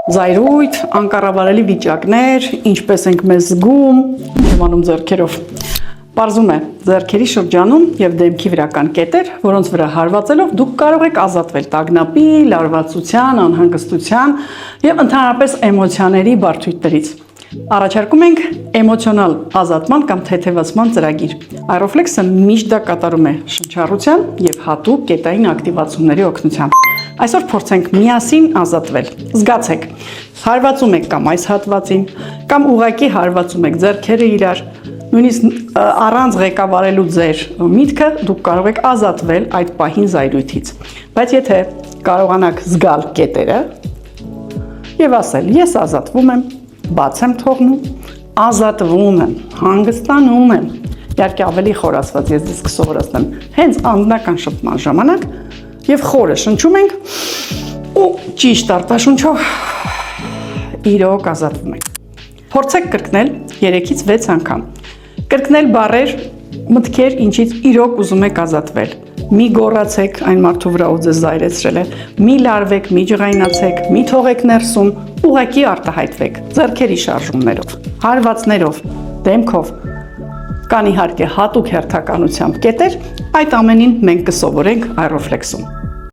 զայրույթ, անկառավարելի վիճակներ, ինչպես ենք մեզ զգում, եմ անում ձեռքերով։ Պարզում է ձեռքերի շրջանում եւ դեմքի վրա կան կետեր, որոնց վրա հարվածելով դուք կարող եք ազատվել տագնապի, լարվածության, անհանգստության եւ ընդհանրապես էմոցիաների բարդություններից։ Առաջարկում ենք էմոցիոնալ ազատման կամ թեթևացման ծրագիր։ Airoflex-ը միշտ դա կատարում է շնչառության եւ հատուկ կետային ակտիվացումների օգնությամբ։ Այսօր փորձենք միասին ազատվել։ Զգացեք, հարվածում եք կամ այս հատվածին, կամ ուղղակի հարվածում եք ձեռքերը իրար, նույնիսկ առանց ղեկավարելու ձեր միտքը դուք կարող եք ազատվել այդ պահին զայրույթից։ Բայց եթե կարողանաք զգալ կետերը եւ ասել ես ազատվում եմ, բաց եմ թողնում, ազատվում եմ, հանգստանում եմ, իհարկե ավելի խորացված ես դիսկ սովորացնեմ հենց անձնական շփման ժամանակ եւ խորը շնչում ենք ու ճիշտ արտաշունչով իրոք ազատվում ենք։ Փորձեք կրկնել 3-ից 6 անգամ։ Կրկնել բառեր, մտքեր, ինչից իրոք ուզում եք ազատվել։ Մի գոռացեք այն մարդու վրա, ով ձեզ զայրացրել է, մի լարվեք, մի ջղայնացեք, մի թողեք ներսում, ուղղակի արտահայտվեք ձեռքերի շարժումներով, հարվածներով, դեմքով։ Կան իհարկե հատուկ հերթականությամբ կետեր, այդ ամենին մենք կսովորենք Airoflex-ում։